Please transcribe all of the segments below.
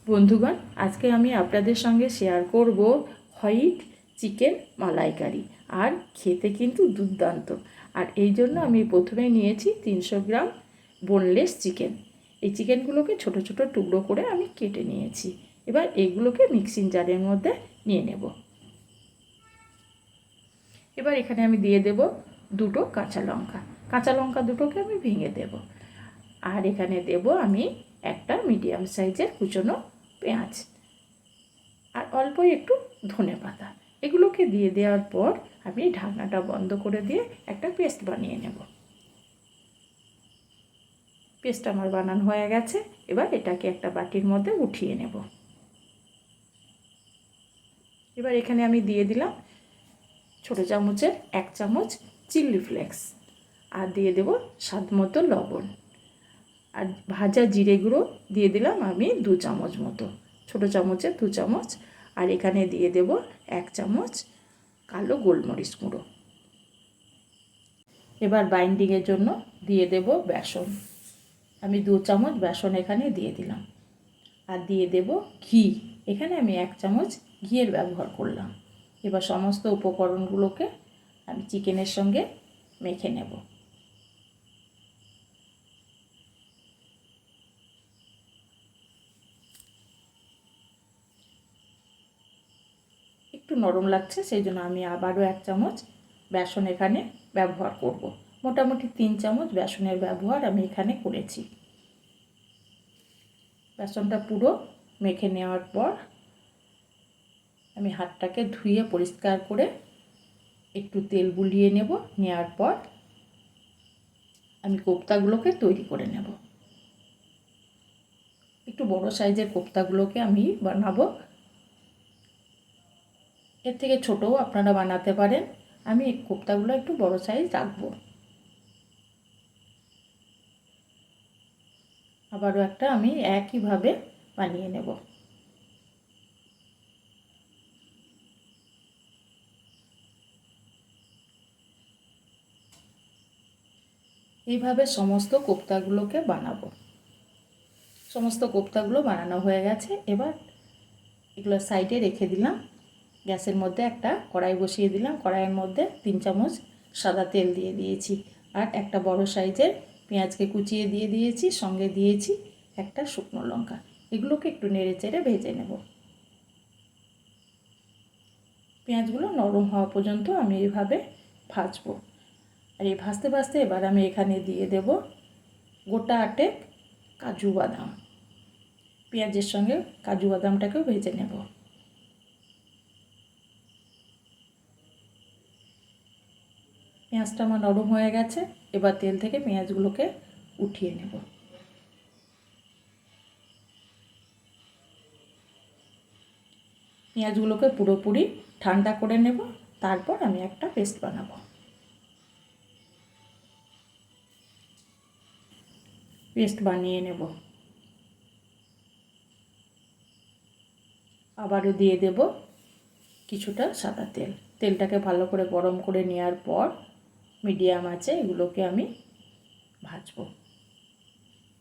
বন্ধুগণ, আজকে আমি আপনাদের সঙ্গে শেয়ার করব হোয়াইট চিকেন মালাইকারি। আর খেতে কিন্তু দুর্দান্ত। আর এই জন্য আমি প্রথমে নিয়েছি 300 গ্রাম বোনলেস চিকেন। এই চিকেনগুলোকে ছোট ছোট টুকরো করে আমি কেটে নিয়েছি। এবার এগুলোকে মিক্সিং জারের মধ্যে নিয়ে নেব। এবার এখানে আমি দিয়ে দেব দুটো কাঁচা লঙ্কা। কাঁচা লঙ্কা দুটোকে আমি ভেঙে দেব। আর এখানে দেব আমি একটা মিডিয়াম সাইজের কুচনো পেঁয়াজ আর অল্প একটু ধনে পাতা। এগুলোকে দিয়ে দেওয়ার পর আমি ঢাকনাটা বন্ধ করে দিয়ে একটা পেস্ট বানিয়ে নেব। পেস্ট আমার বানানো হয়ে গেছে। এবার এটাকে একটা বাটির মধ্যে উঠিয়ে নেব। এবার এখানে আমি দিয়ে দিলাম ছোটো চামচের 1 চামচ চিলি ফ্লেক্স, আর দিয়ে দেব স্বাদ মতো লবণ, আর ভাজা জিরে গুঁড়ো দিয়ে দিলাম আমি 2 চামচ মতো, ছোটো চামচের 2 চামচ। আর এখানে দিয়ে দেব 1 চামচ কালো গোলমরিচ গুঁড়ো। এবার বাইন্ডিংয়ের জন্য দিয়ে দেব বেসন। আমি 2 চামচ বেসন এখানে দিয়ে দিলাম। আর দিয়ে দেব ঘি। এখানে আমি 1 চামচ ঘিয়ের ব্যবহার করলাম। এবার সমস্ত উপকরণগুলোকে আমি চিকেনের সঙ্গে মেখে নেব। একটু নরম লাগছে, সেই জন্য আমি আবারও 1 চামচ বেসন এখানে ব্যবহার করব। মোটামুটি 3 চামচ বেসনের ব্যবহার আমি এখানে করেছি। বেসনটা পুরো মেখে নেওয়ার পর আমি হাতটাকে ধুয়ে পরিষ্কার করে একটু তেল বুলিয়ে নেব। নেওয়ার পর আমি কোপ্তাগুলোকে তৈরি করে নেব। একটু বড় সাইজের কোপ্তাগুলোকে আমি বানাবো। এর থেকে ছোটও আপনারা বানাতে পারেন। আমি এই কোপ্তাগুলো একটু বড় সাইজ রাখবো। আবারও একটা আমি একইভাবে বানিয়ে নেব। এইভাবে সমস্ত কোপ্তাগুলোকে বানাবো। সমস্ত কোপ্তাগুলো বানানো হয়ে গেছে। এবার এগুলো সাইডে রেখে দিলাম। গ্যাসের মধ্যে একটা কড়াই বসিয়ে দিলাম। কড়াইয়ের মধ্যে 3 চামচ সাদা তেল দিয়ে দিয়েছি। আর একটা বড় সাইজের পেঁয়াজকে কুচিয়ে দিয়ে দিয়েছি। সঙ্গে দিয়েছি একটা শুকনো লঙ্কা। এগুলোকে একটু নেড়ে চেড়ে ভেজে নেব। পেঁয়াজগুলো নরম হওয়া পর্যন্ত আমি এইভাবে ভাজবো। আর এই ভাজতে ভাজতে এবার আমি এখানে দিয়ে দেব গোটা আটে কাজু বাদাম। পেঁয়াজের সঙ্গে কাজু বাদামটাকেও ভেজে নেব। পেঁয়াজটা আমার নরম হয়ে গেছে। এবার তেল থেকে পেঁয়াজগুলোকে উঠিয়ে নেব। পেঁয়াজগুলোকে পুরোপুরি ঠান্ডা করে নেব। তারপর আমি একটা পেস্ট বানাবো। পেস্ট বানিয়ে নেব। আবারও দিয়ে দেব কিছুটা সাদা তেল। তেলটাকে ভালো করে গরম করে নেওয়ার পর মিডিয়াম আঁচে এগুলোকে আমি ভাজবো।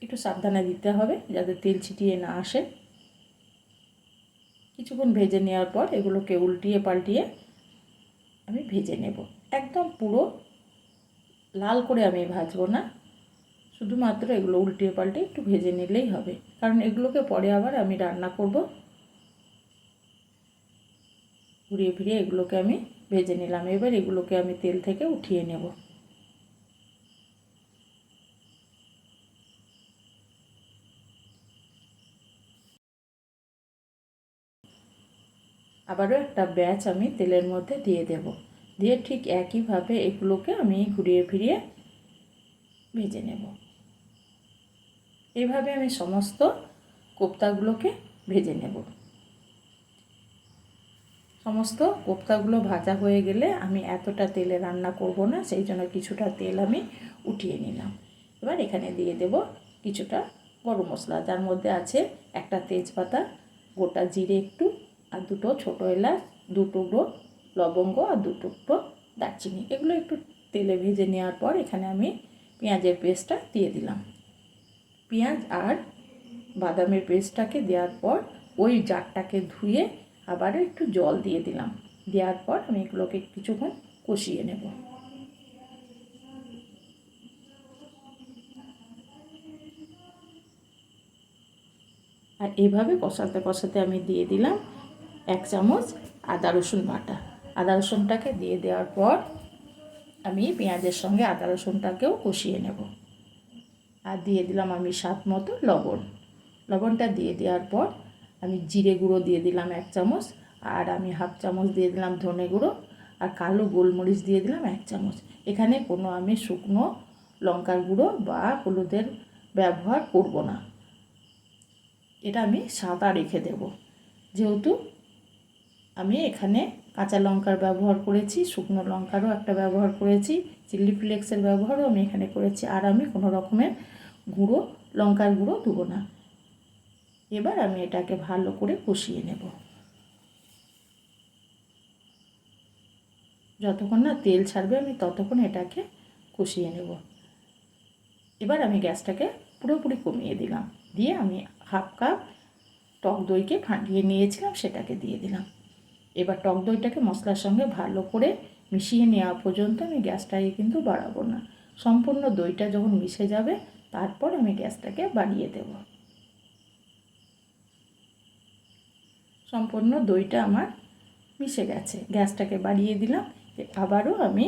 একটু সাবধানে দিতে হবে যাতে তেল ছিটিয়ে না আসে। কিছুক্ষণ ভেজে নেওয়ার পর এগুলোকে উল্টিয়ে পাল্টিয়ে আমি ভেজে নেব। একদম পুরো লাল করে আমি ভাজবো না, শুধুমাত্র এগুলো উল্টিয়ে পাল্টে একটু ভেজে নিলেই হবে, কারণ এগুলোকে পরে আবার আমি রান্না করব। ঘুরিয়ে ফিরিয়ে এগুলোকে আমি ভেজে নিলাম। এবার এগুলোকে আমি তেল থেকে উঠিয়ে নেব। আবারও একটা ব্যাচ আমি তেলের মধ্যে দিয়ে দেব। দিয়ে ঠিক একইভাবে এগুলোকে আমি ঘুরিয়ে ফিরিয়ে ভেজে নেব। এইভাবে আমি সমস্ত কোপ্তাগুলোকে ভেজে নেব। সমস্ত কোপ্তাগুলো ভাজা হয়ে গেলে আমি এতটা তেলে রান্না করব না, সেই জন্য কিছুটা তেল আমি উঠিয়ে নিলাম। এবার এখানে দিয়ে দেব কিছুটা গরম মশলা, যার মধ্যে আছে একটা তেজপাতা, গোটা জিরে একটু, আর দুটো ছোটো এলাচ, 2 টুকরো লবঙ্গ, আর 2 টুকরো দারচিনি। এগুলো একটু তেলে ভেজে নেওয়ার পর এখানে আমি পেঁয়াজের পেস্টটা দিয়ে দিলাম। পেঁয়াজ আর বাদামের পেস্টটাকে দেওয়ার পর ওই জারটাকে ধুয়ে আবারও একটু জল দিয়ে দিলাম। দেওয়ার পর আমি এগুলোকে কিছুক্ষণ কষিয়ে নেব। আর এইভাবে কষাতে কষাতে আমি দিয়ে দিলাম 1 চামচ আদা রসুন বাটা। আদা রসুনটাকে দিয়ে দেওয়ার পর আমি পেঁয়াজের সঙ্গে আদা রসুনটাকেও কষিয়ে নেব। আর দিয়ে দিলাম আমি স্বাদ মতো লবণ। লবণটা দিয়ে দেওয়ার পর আমি জিরে গুঁড়ো দিয়ে দিলাম 1 চামচ, আর আমি 1/2 চামচ দিয়ে দিলাম ধনে গুঁড়ো, আর কালো গোলমরিচ দিয়ে দিলাম 1 চামচ। এখানে কোনো আমি শুকনো লঙ্কার গুঁড়ো বা হলুদের ব্যবহার করব না, এটা আমি সাদা রেখে দেব। যেহেতু আমি এখানে কাঁচা লঙ্কার ব্যবহার করেছি, শুকনো লঙ্কারও একটা ব্যবহার করেছি, চিলি ফ্লেক্সের ব্যবহারও আমি এখানে করেছি, আর আমি কোনো রকমের গুঁড়ো লঙ্কার গুঁড়ো দেবো না। এবার আমি এটাকে ভালো করে কষিয়ে নেব। যতক্ষণ না তেল ছাড়বে আমি ততক্ষণ এটাকে কষিয়ে নেব। এবার আমি গ্যাসটাকে পুরোপুরি কমিয়ে দিলাম, দিয়ে আমি 1/2 কাপ টক দইকে ফাটিয়ে নিয়েছিলাম সেটাকে দিয়ে দিলাম। এবার টক দইটাকে মশলার সঙ্গে ভালো করে মিশিয়ে নেওয়া পর্যন্ত আমি গ্যাসটাকে কিন্তু বাড়াবো না। সম্পূর্ণ দইটা যখন মিশে যাবে তারপর আমি গ্যাসটাকে বাড়িয়ে দেব। সম্পূর্ণ দইটা আমার মিশে গেছে, গ্যাসটাকে বাড়িয়ে দিলাম। আবারও আমি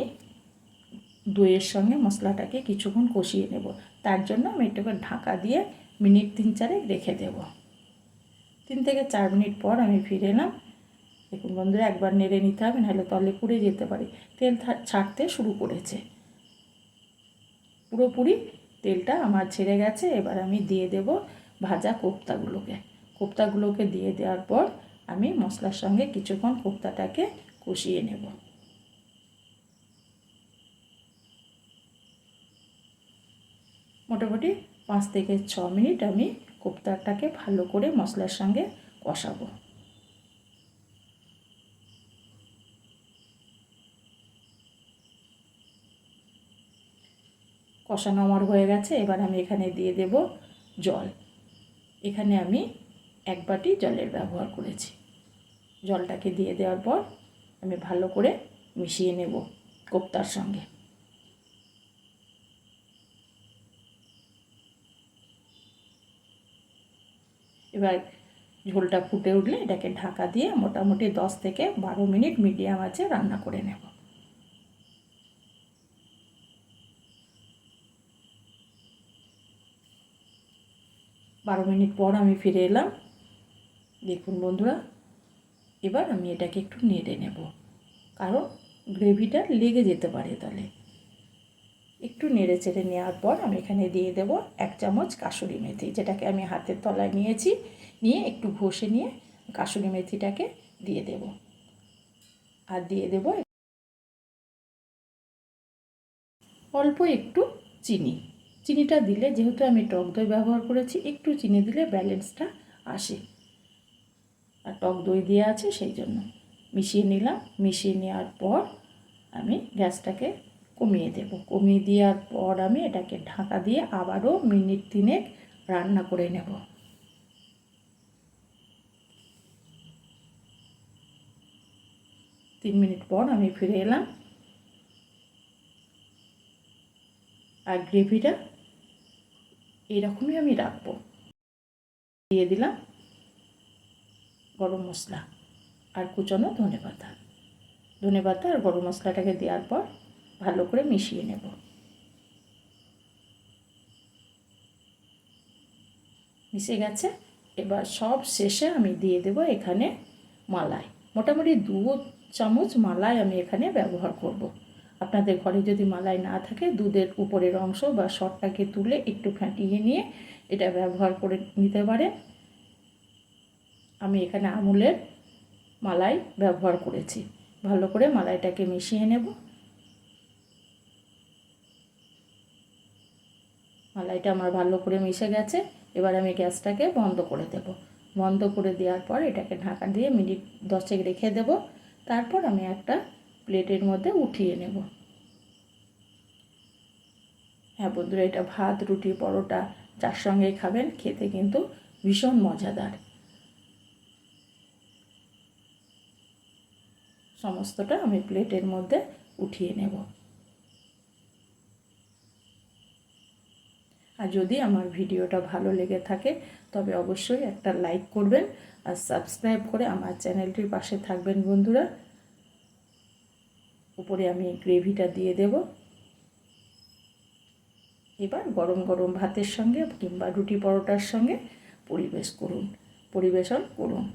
দইয়ের সঙ্গে মশলাটাকে কিছুক্ষণ কষিয়ে নেব। তার জন্য আমি এটাকে ঢাকা দিয়ে মিনিট 3-4 রেখে দেব। 3 থেকে 4 মিনিট পর আমি ফিরে এলাম। দেখুন বন্ধুরা, একবার নেড়ে নিতে হবে, নাহলে তলে পুড়ে যেতে পারে। তেল ছাড়তে শুরু করেছে, পুরোপুরি তেলটা আমার ছেড়ে গেছে। এবার আমি দিয়ে দেব ভাজা কোপ্তাগুলোকে দিয়ে দেওয়ার পর আমি মশলার সঙ্গে কিছুক্ষণ কোপ্তাটাকে কষিয়ে নেব। মোটামুটি 5 থেকে 6 মিনিট আমি কোপ্তাটাকে ভালো করে মশলার সঙ্গে কষাবো। কষানো আমার হয়ে গেছে। এবার আমি এখানে দিয়ে দেব জল। এখানে আমি 1 বাটি জলের ব্যবহার করেছি। জলটাকে দিয়ে দেওয়ার পর আমি ভালো করে মিশিয়ে নেব কোপ্তার সঙ্গে। এবার ঝোলটা ফুটে উঠলে এটাকে ঢাকা দিয়ে মোটামুটি 10 থেকে 12 মিনিট মিডিয়াম আঁচে রান্না করে নেব। 12 মিনিট পর আমি ফিরে এলাম। দেখুন বন্ধুরা, এবার আমি এটাকে একটু নেড়ে নেব, কারণ গ্রেভিটা লেগে যেতে পারে। তাহলে একটু নেড়ে চেড়ে নেওয়ার পর আমি এখানে দিয়ে দেব 1 চামচ কাসুরি মেথি, যেটাকে আমি হাতের তলায় নিয়েছি, নিয়ে একটু ঘষে নিয়ে কাসুরি মেথিটাকে দিয়ে দেব। আর দিয়ে দেব অল্প একটু চিনি। চিনিটা দিলে, যেহেতু আমি টক দই ব্যবহার করেছি, একটু চিনি দিলে ব্যালেন্সটা আসে, আর টক দই দেওয়া আছে সেই জন্য। মিশিয়ে নিলাম। মিশিয়ে নেওয়ার পর আমি গ্যাসটাকে কমিয়ে দেব। কমিয়ে দেওয়ার পর আমি এটাকে ঢাকা দিয়ে আবারও মিনিট 3 রান্না করে নেব। 3 মিনিট পর আমি ফিরে এলাম। আর গ্রেভিটা এরকমই আমি রাখবো। দিয়ে দিলাম গরম মশলা আর কুচানো ধনেপাতা আর গরম মশলাটাকে দেওয়ার পর ভালো করে মিশিয়ে নেব। মিশে গেছে। এবার সব শেষে আমি দিয়ে দেব এখানে মালাই। মোটামুটি 2 চামচ মালাই আমি এখানে ব্যবহার করব। আপনাদের ঘরে যদি মালাই না থাকে, দুধের উপরের অংশ বা সরটাকে তুলে একটু ফাটিয়ে নিয়ে এটা ব্যবহার করে নিতে পারেন। আমি এখানে আমুলের মালাই ব্যবহার করেছি। ভালো করে মালাইটাকে মিশিয়ে নেব। মালাইটা আমার ভালো করে মিশে গেছে। এবার আমি গ্যাসটাকে বন্ধ করে দেব। বন্ধ করে দেওয়ার পর এটাকে ঢাকা দিয়ে মিনিট 10 রেখে দেব। তারপর আমি একটা প্লেটের মধ্যে উঠিয়ে নেব। হ্যাঁ বন্ধুরা, এটা ভাত, রুটি, পরোটা যার সঙ্গেই খাবেন, খেতে কিন্তু ভীষণ মজাদার। সমস্তটা আমি প্লেটের মধ্যে উঠিয়ে নেব। আর যদি আমার ভিডিওটা ভালো লেগে থাকে তবে অবশ্যই একটা লাইক করবেন আর সাবস্ক্রাইব করে আমার চ্যানেলটির পাশে থাকবেন বন্ধুরা। উপরে আমি গ্রেভিটা দিয়ে দেব। এবার গরম গরম ভাতের সঙ্গে কিংবা রুটি পরোটার সঙ্গে পরিবেশন করুন।